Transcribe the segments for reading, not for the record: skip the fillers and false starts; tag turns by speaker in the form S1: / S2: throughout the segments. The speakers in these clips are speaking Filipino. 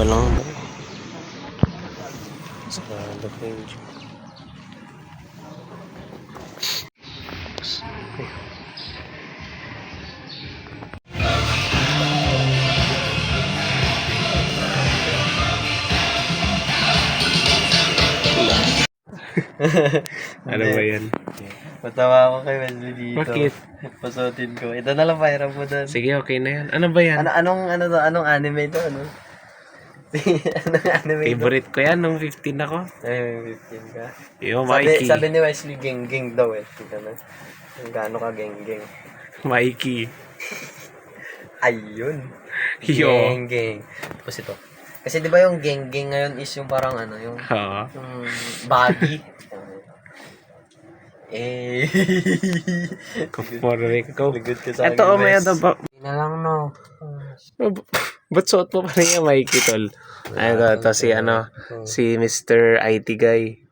S1: pa lang. Sarado pa yung jeep. Ano ba yan?
S2: Matawa ako kay Wesley dito.
S1: Bakit?
S2: Pasutin ko. Ito na lang pahiram mo doon.
S1: Sige, okay na yan. Ano ba yan?
S2: Anong anime to? Ano? Anong anime to?
S1: Favorite ko yan nung 15 ako.
S2: Ay, 15 ka.
S1: Yo, Mikey.
S2: Sabi ni Wesley, geng-geng daw eh. Tika na. Kung gaano ka geng-geng.
S1: Mikey.
S2: Ayun.
S1: Yo.
S2: Geng-geng. Tapos ito. Kasi di ba yung geng-geng ngayon is yung parang ano, yung
S1: Ha.
S2: baggy. Eh.
S1: Correct ko.
S2: Lagot ka sa akin,
S1: Ito, may
S2: Wes.
S1: ano ba?
S2: Hindi na lang, no.
S1: Ba't suot mo pa rin yung Mikey, tol? Ay, ito si si Mr. IT guy.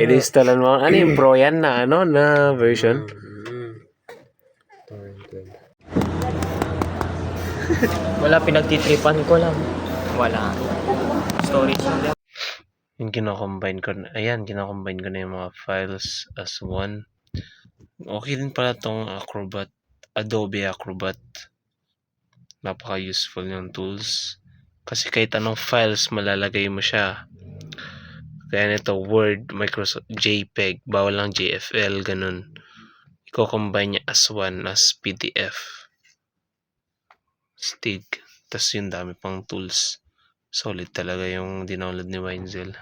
S1: I-installan mo. Ano yung pro yan na na version?
S2: Wala, pinagtitripan ko lang. Wala. Storage lang.
S1: Yung kinocombine ko na, ayan, kinocombine ko na yung mga files as one. Okay din pala tong Adobe Acrobat. Napaka-useful yung tools. Kasi kahit anong files, malalagay mo siya. Kaya nito, Word, Microsoft, JPEG, bawal lang JFL, ganun. Iko-combine niya as one, as PDF. Stig. Tapos yung dami pang tools. Solid talaga yung dinownload ni Wenzel.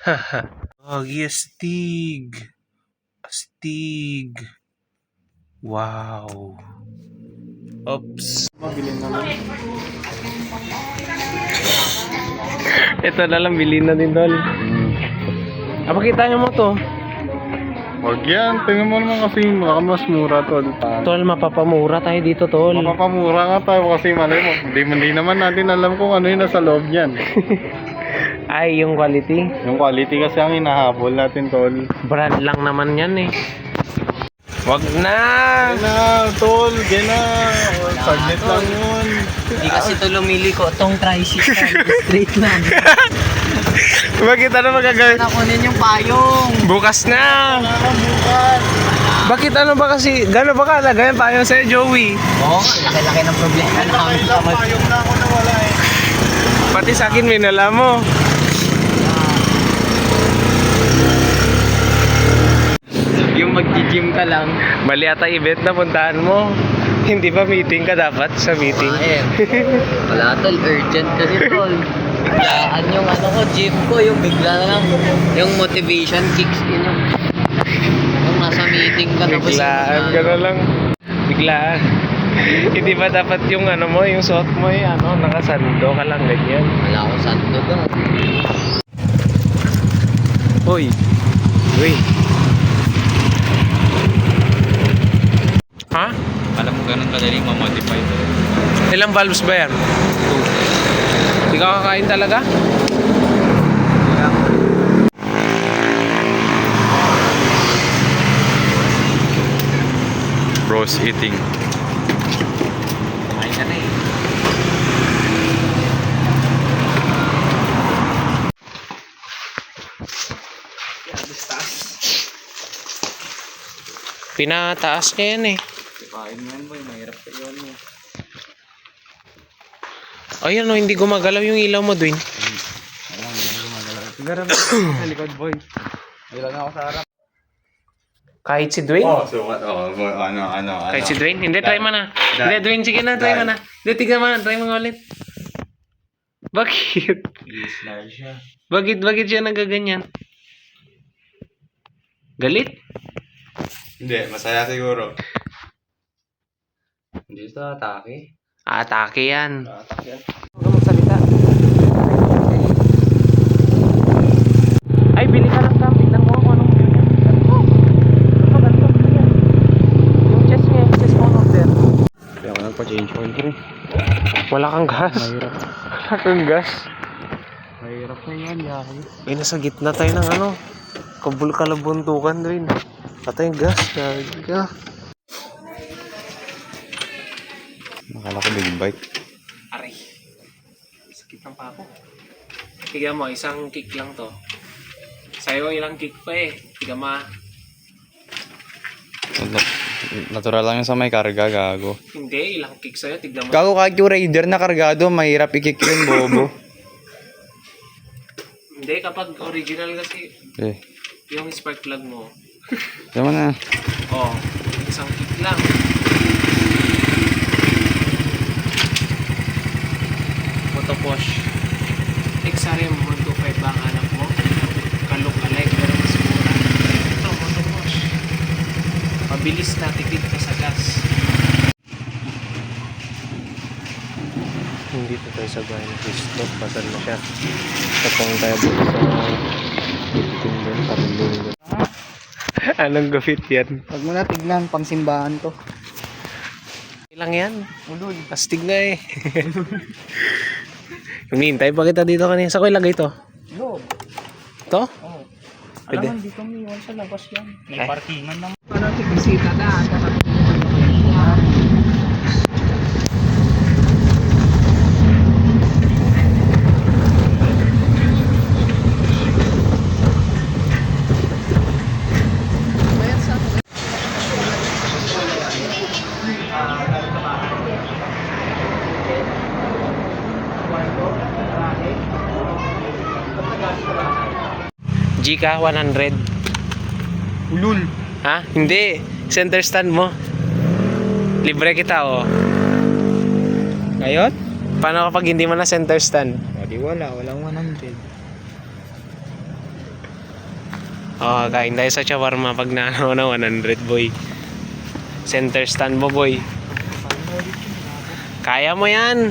S1: Haha. Oh, yes, Stig. Stig. Wow. Oops.
S3: Mabili naman.
S1: Ito na lang, bilhin na din, tol. Pakita niyo mo to.
S3: Wag yan. Tingnan mo naman kasi baka mas mura to.
S1: Tol, mapapamura tayo dito, tol.
S3: Mapapamura nga tayo kasi malay mo. Hindi naman natin alam kung ano yung nasa loob niyan.
S1: Ay, yung quality.
S3: Yung quality kasi ang hinahabol natin, tol.
S1: Brand lang naman yan eh. Wag na!
S3: Tol. Gina. Saglit lang yun.
S2: Hindi kasi ito lumili ko. Itong tricycle. Straight na.
S1: Bakit ano magagawin?
S2: Nakunin yung payong.
S1: Bukas na!
S3: Bukas.
S1: Bakit ano ba kasi, gano'n ba kalaga yan tayo sa'yo, Joey?
S2: Oo, laki-laki ng problema namin.
S3: Payong na ako nawala eh.
S1: Pati sa akin, minala mo.
S2: Yung mag-gym ka lang.
S1: Mali ata event na puntahan mo. Hindi ba meeting ka dapat sa meeting?
S2: Wala tol, urgent kasi tol. Biglaan yung gym ko, yung bigla na lang. Yung motivation kicks in yung nasa meeting ka tapos
S1: Biglaan ka na lang. Biglaan. Hindi ba dapat yung mo, yung suot mo nakasando ka lang ganyan?
S2: wala akong sando doon.
S1: Hoy. Uy. Ha?
S3: Alam mo ganun kadaling ma-modify to.
S1: Ilang valves ba yan? 2. Hindi ka kakain talaga?
S3: Bros eating.
S2: Kumain ka na eh.
S1: Pinataas niya yan eh.
S3: Kain mo yan boy, mahirap sa iwan mo.
S1: Ayun hindi gumagalaw yung ilaw mo, Dwayne.
S3: Sigara sa likod boy. Bilang ako sa harap.
S1: Kahit si Dwayne?
S3: Sukat. Boy, ano.
S1: Kahit si Dwayne? Hindi, try mo na. Hindi, Dwayne, sige na, try mo na. Hindi, tignan mo na, try mo nga ulit. Bakit?
S3: siya.
S1: Bakit siya nagaganyan? Galit?
S3: Hindi, masaya siguro. Hindi sa atake.
S1: Atake yan.
S3: Atake yan.
S1: Huwag magsalita. Ay, bili ka lang Sam. Tignan mo kung anong bili yan. Ganito, bili yan. Yung chest niya, yung chest mo order.
S3: Hindi ako nagpa-change oil ko rin.
S1: Wala kang gas.
S3: Mahirap.
S1: Wala kang gas.
S3: Mahirap na yan, yaki.
S1: Ay, nasa gitna tayo ng kalabuntukan rin. Patay yung gas. Gagi ka.
S3: Nakala ko big bike.
S1: Aray. Kitang pa ako. Tiga mo, isang kick lang to. Sa'yo ilang kick pa eh. Tiga mo.
S4: Natural lang yun sa may karga, gago.
S1: Hindi, ilang kick sa'yo. Tignan mo.
S4: Gago kahit yung raider na kargado, mahirap i-kick yun, bobo.
S1: Hindi, kapag original kasi,
S4: Eh,
S1: yung spark plug mo.
S4: yaman na.
S1: Oh, isang kick lang. Moto push. XRM 125 ba ang hanap mo? Kalok alike pero mas mura. Ito, moto push. Mabilis na, tipid ka sa gas. Dito tayo sa bahay ng Cristo. Pasal na siya. Tapos tayo dito sa meeting doon. Parulong doon. Anong gafit yan?
S2: Huwag mo na tignan, pang simbahan to.
S1: Ilang yan? Ulul. Astig na eh. Humihintay pa kita dito kanina. Sa ko ilagay to?
S2: Loob.
S1: To?
S2: Oo.
S1: Pwede.
S2: Alam mo, dito may iwan sa labas yan. May
S1: Ay.
S2: parkingan naman. Parang tigisita na.
S1: Gika 100.
S2: Ulul.
S1: Ha? Hindi. Center stand mo. Libre kita oh.
S2: Ngayon?
S1: Paano kapag hindi mo na center stand?
S2: O di wala, walang 100.
S1: Oh, kain tayo sa shawarma pag naano na 100 boy. Center stand mo boy. Kaya mo yan.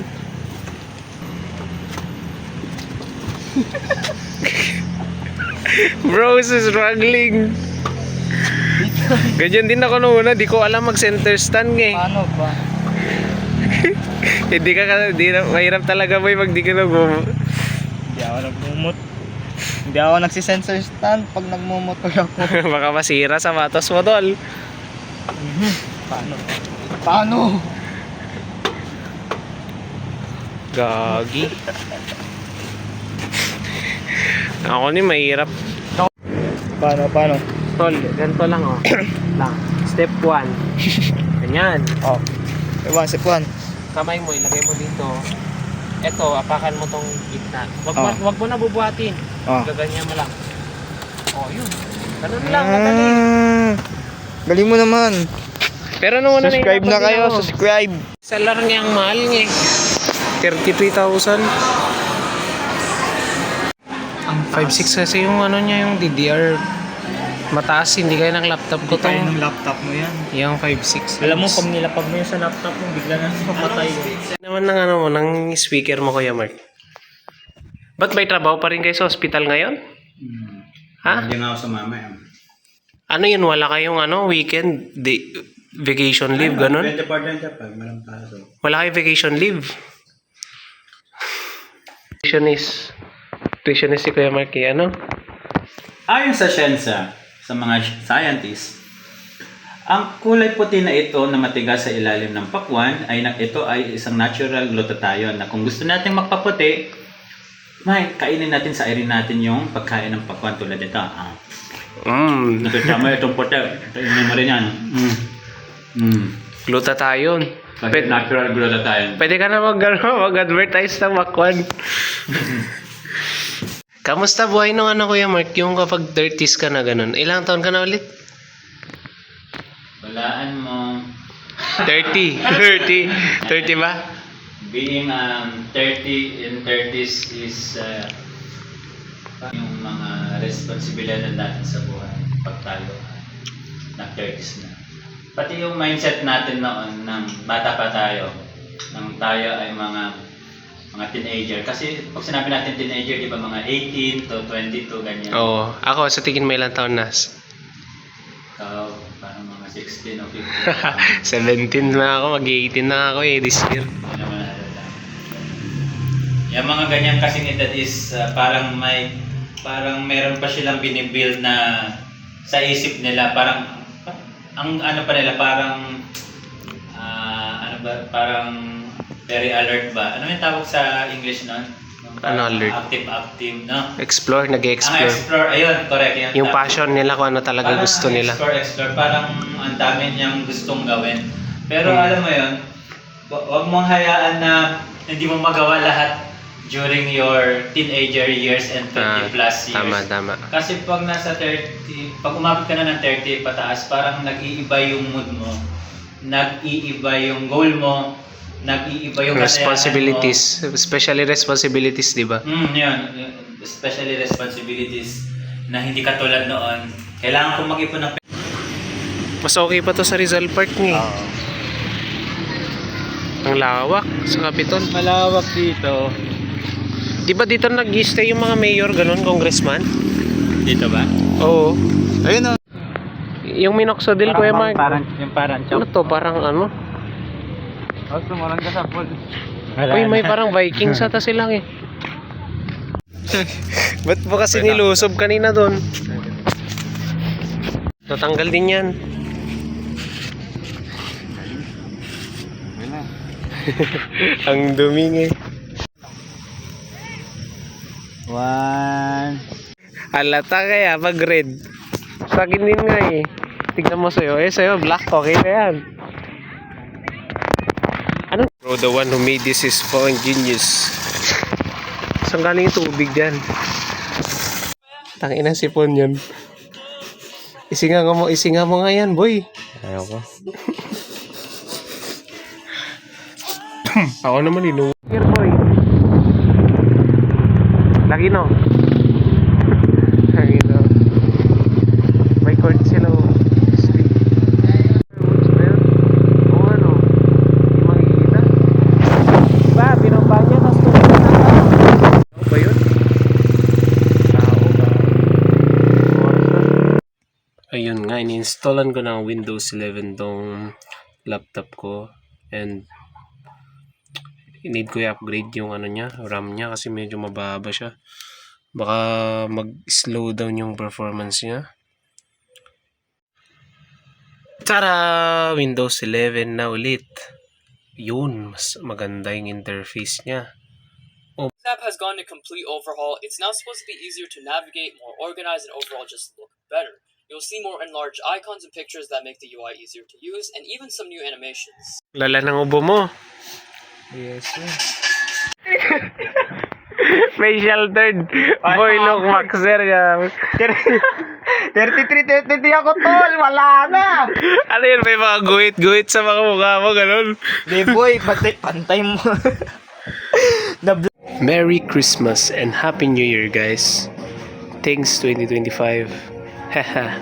S1: Bro, is struggling. Ganyan din ako nung una, di ko alam mag center stand eh.
S2: Paano ba?
S1: Hindi mahirap talaga boy pag di ka
S2: Hindi ako nagmumot. Hindi ako nagsisensor stand pag nagmumotor ako.
S1: baka masira sapatos mo tol.
S2: Paano? Paano?
S1: Gagi. Ako ni mahirap.
S2: Paano?
S1: Tol, ganito lang oh. lang. Step 1. Ganyan.
S2: Oh. Ewan, si Juan.
S1: Kamay mo, ilagay mo dito. Eto, apakan mo tong gitna. Wag mo na bubuhatin.
S2: Oh.
S1: Gaganyan mo lang. Oh, yun. Ganun lang, madali.
S2: Galing mo naman.
S1: Pero nung una
S2: Subscribe na kayo, subscribe.
S1: Seller niya ang mahal niya eh. 33,000. 5.6 kasi yung ano niya, yung DDR mataas, hindi kaya ng laptop ko to.
S2: Kaya ng laptop mo yan.
S1: Yung 5.6.
S2: Alam mo, pag nilapag mo yun sa laptop mo, bigla na mapatay.
S1: Naman ng ano mo, ng speaker mo Kuya Mark. Ba't may trabaho pa rin kayo sa hospital ngayon? Ha?
S5: Hindi nga ako sumama eh.
S1: Ano yun, wala kayong ano, weekend, vacation leave, ganun?
S5: 24 pag malang pasok.
S1: Wala kayong vacation leave. Nutritionist si Kuya Mark eh, ano?
S5: Ayon sa siyensa, sa mga scientists, ang kulay puti na ito na matigas sa ilalim ng pakwan ito ay isang natural glutathione na kung gusto nating magpaputi, kainin natin sa irin natin yung pagkain ng pakwan tulad ito. Nakita mo itong puti. Tingnan mo rin yan.
S1: Glutathione.
S5: Kasi natural glutathione.
S1: Pwede ka na mag-advertise ng Makwan. Kamusta buhay nung ano Kuya Mark? Yung kapag 30s ka na ganun. Ilang taon ka na ulit?
S5: Walaan mo
S1: 30 ba?
S5: being 30 in 30s is yung mga responsibilidad natin sa buhay pag tayo ng 30s na. Pati yung mindset natin noon nang bata pa tayo, nang tayo ay mga teenager. Kasi pag sinabi natin teenager, di ba mga 18 to 22, ganyan.
S1: Oo. Ako, sa tingin mo ilang taon na?
S5: So, parang mga 16 o
S1: 17
S5: 15.
S1: na ako. Mag-18 na ako eh this year.
S5: Hindi naman natin. Yung mga ganyan kasing edad is parang meron pa silang binibuild na sa isip nila. Parang, ang ano pa nila, parang, parang very alert ba? Ano yung tawag sa English nun?
S1: Ano alert?
S5: Active, no?
S1: Explore,
S5: Ang
S1: nag-explore.
S5: explore, ayun, correct.
S1: Yung passion nila kung ano talaga
S5: Parang
S1: gusto
S5: ang
S1: nila.
S5: Explore, parang ang dami niyang gustong gawin. Pero
S1: Hmm.
S5: alam mo yun, wag mong hayaan na hindi mo magawa lahat during your teenager years and 20 plus years.
S1: Tama.
S5: Kasi pag nasa 30, pag umabot ka na ng 30 pataas, parang nag-iiba yung mood mo, nag-iiba yung goal mo, nag-iiba yung
S1: Responsibilities. Especially responsibilities, di ba?
S5: Yun. Especially responsibilities na hindi katulad noon. Kailangan kong mag-ipon ng
S1: Mas okay pa to sa Rizal Park ni. Ang lawak sa Capitol.
S2: Malawak dito.
S1: Di ba dito nag-stay yung mga mayor, ganun, congressman?
S5: dito ba?
S1: Oo.
S4: Ayun o.
S1: Yung Minoxidil, Kuya Mark.
S5: Yung parang
S1: Ano to? Parang ano?
S4: Oh, sumarang ka sa pool.
S1: Uy, may parang Vikings ata silang eh. Ba't mo kasi nilusob kanina doon? Tatanggal din yan.
S4: Ayun na.
S1: Ang duming eh.
S2: One.
S1: Halata kaya pag red. Sa akin din nga eh. Tignan mo sa'yo. Sa'yo black. Okay na yan. Ano? Bro, the one who made this is fucking genius. Saan galing yung tubig dyan? Tangina sipon yun. Isinga mo nga yan, boy.
S4: Ayaw ko.
S1: Ako naman ino. Here, boy. Lagi no. Lagi no. May court sila. Street. Oo, ano? Hindi makikita. Diba? Binabang niya. Tapos tubig na tao. Ano ba yun? Tao ba? Oras na. Ayun nga, ini-installan ko ng Windows 11 tong laptop ko. And need ko i-upgrade yung ano niya, RAM niya kasi medyo mababa siya. Baka mag-slow down yung performance niya. Tara! Windows 11 na ulit. Yun, mas maganda yung interface niya.
S6: This app has gone a complete overhaul. It's now supposed to be easier to navigate, more organized, and overall just look better. You'll see more enlarged icons and pictures that make the UI easier to use, and even some new animations.
S1: Lala ng ubo mo.
S2: Yes.
S1: May sheltered. Boy, look, Maxer yan.
S2: 33 ako, tol. Wala na.
S1: Ano yun, may mga guhit-guhit sa mga mukha mo, ganun.
S2: Di boy, pantay mo.
S1: Merry Christmas and Happy New Year, guys. Thanks 2025. Haha.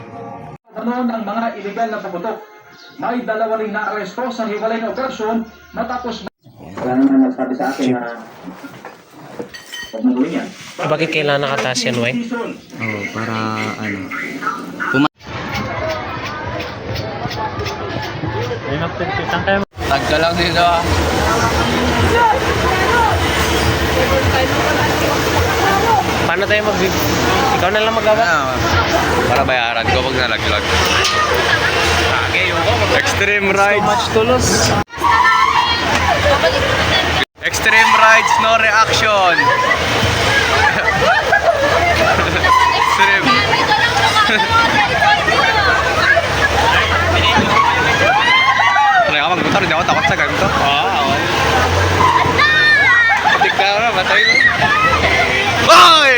S7: Ano ng mga illegal na paputok. May dalawa ring naaresto sa hiwalay na operasyon matapos wala naman nagsabi sa akin na huwag mo gawin yan.
S1: Bakit kailangan nakataas yan, Wai?
S2: Oo, para ano. Tagka lang dito ah.
S1: Paano tayo Ikaw na lang magawa?
S4: Para bayaran ko pag nalaglag.
S1: Okay, yung ko.
S4: Extreme rides.
S1: Much tulos.
S4: Extreme rides, no reaction. Extreme. Try ka magmotor, hindi ako takot sa ganito. Okay. Tik ka na, matay mo. Oy!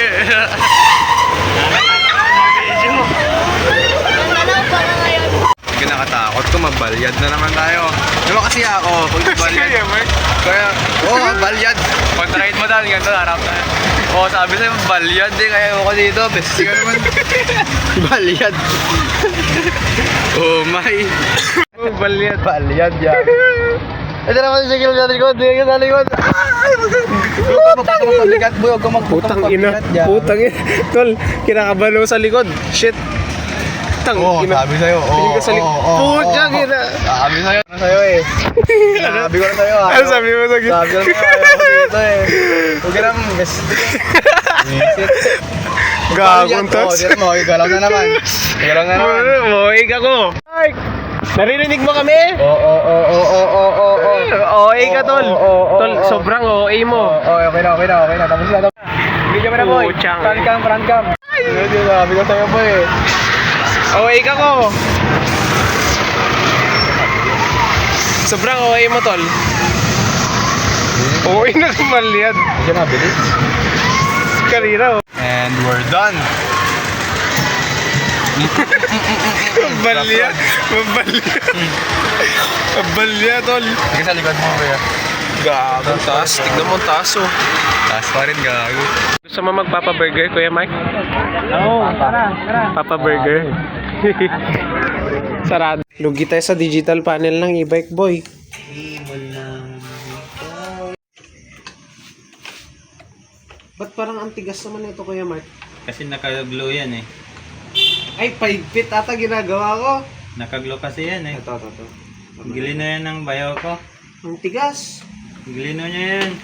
S4: Hindi nakatakot ko, mabalyad na naman tayo. Diba kasi ako, pag balyad. Kaya, balyad. Pag ride mo dahil ganito, harap na. Sabi sa'yo, balyad eh, kaya ako dito. Besti ka naman. Balyad. My.
S1: Balyad.
S4: Balyad yan.
S2: Ito naman si Gil sa likod. Tingin sa likod. Huwag ka
S1: Putang ina. Putang ina. Tol, kinakabalo sa likod. Shit. Tang ina.
S4: Sabi sa'yo.
S1: Tingin ka sa likod. Putang ina.
S4: Sabi sa'yo eh. Sabi ko na sa'yo.
S1: Ano sabi mo sa gitna?
S4: Sabi ko na sa'yo, ayaw ko dito eh. Huwag ka naman,
S1: Gagong tots.
S4: Tira mo, igalaw na naman. Igalaw na naman.
S1: Moig ako. Mark, naririnig mo kami?
S4: Oo.
S1: OA ka, tol. Tol, sobrang OA mo.
S4: Okay na. Tapos na. Video mo na, boy.
S1: Puchang.
S4: Front cam, front cam.
S3: Sabi ko sa'yo boy eh.
S1: Okay ka ko. Sobrang okay mo, tol. Okay na naman yan.
S3: Hindi na, bilis.
S1: Kanina, oh.
S4: And we're done.
S1: Mabalya. Mabalya. Mabalya, tol.
S4: Sige sa likod mo, kuya.
S1: Gago, taas. Tignan mo, taas, oh.
S4: Taas pa rin, gago.
S1: Gusto mo magpapa-burger, Kuya Mike?
S2: Oo, tara.
S1: Papa-burger. Sarado. Lugi tayo sa digital panel ng e-bike, boy. Ba't parang ang tigas naman ito, Kuya Mark?
S5: Kasi naka-glow yan eh.
S1: Ay, paigpit ata ginagawa ko.
S5: Naka-glow kasi yan eh.
S1: Ito.
S5: Gilino yan ng bayaw ko.
S1: Ang tigas.
S5: Gilino niya yan.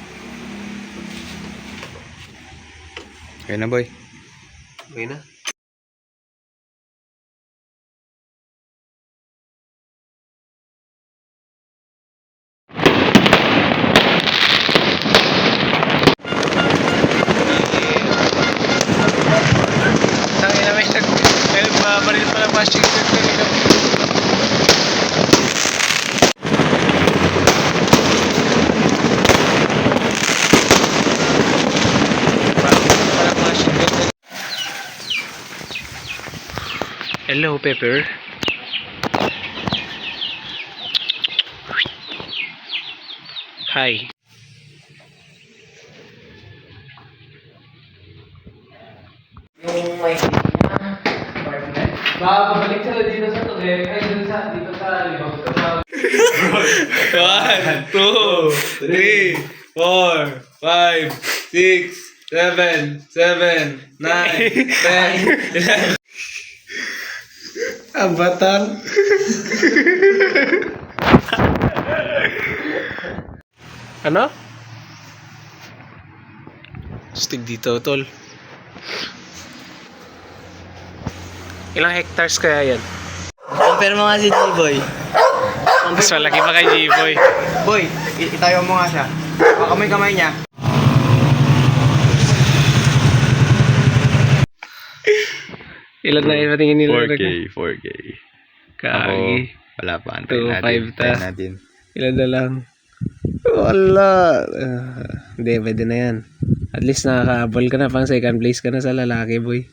S4: Okay na, boy.
S1: Okay na. Tangina, may baril pala plastic suit kanina. Hello, Pepper. Hi.
S2: Yung may babalik sila dito sa tuloy, ay dito sa libog.
S1: 1, 2, 3, 4, 5, 6, 7, 9, 10, 11. Avatar. Ano? Stig dito, tol. Ilang hectares kaya yan?
S2: Compare mo nga si G-Boy.
S1: Mas malaki pa kay G-Boy.
S4: Boy, itayo mo nga siya. Baka may kamay niya.
S1: Ilan na ipatingin nila?
S4: 4K.
S1: Kagi.
S4: Wala pa.
S1: 2.5 ta.
S4: natin.
S1: Ilan na lang? Wala. Hindi, pwede na yan. At least nakakaabol ka na. Pang second place ka na sa lalaki, boy.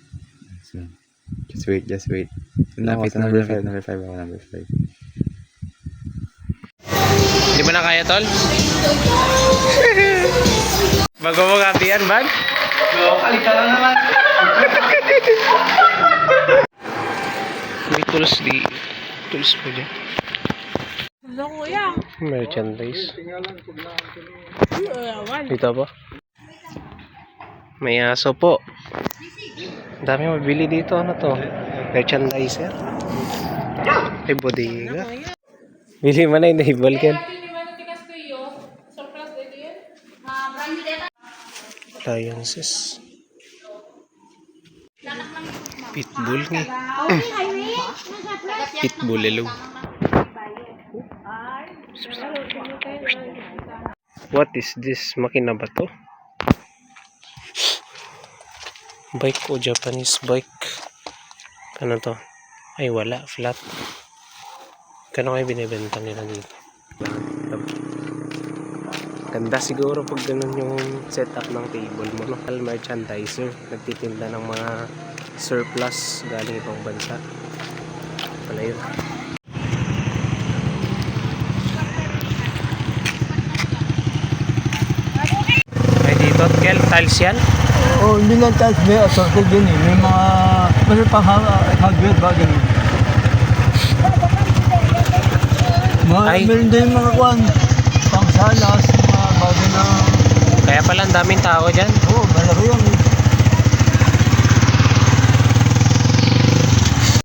S4: Just wait.
S1: Lapit na,
S4: number
S1: lapit.
S4: 5 ako, number 5.
S1: Hindi mo na kaya, tol? Bago mo kapi yan, bag?
S2: Kalita lang naman.
S1: May tools po dyan.
S8: Ano kuya?
S1: Merchandise. Dito po. May aso po. Ang dami mabili dito. Ano to? Merchandiser. Ay, bodega. Bili mo na yung naibal ka. Appliances. Pitbull nga. Pitbull hello. What is this? Makina ba to? Bike o Japanese bike? Ano to? Ay wala, flat. Kano kayo binibenta nila dito? Ganda siguro pag ganun yung setup ng table mo, no? Merchandiser, nagtitinda ng mga surplus galing ibang bansa. Pala yun. Ay dito, Kel, tiles yan?
S2: Oh, hindi lang tayo may assorted yun eh. May mga, may pang hardware ba ganun.
S1: Ay.
S2: Meron din yung mga kwan, pang salas, mga bagay na,
S1: Kaya pala ang daming tao dyan.
S2: malaki yun.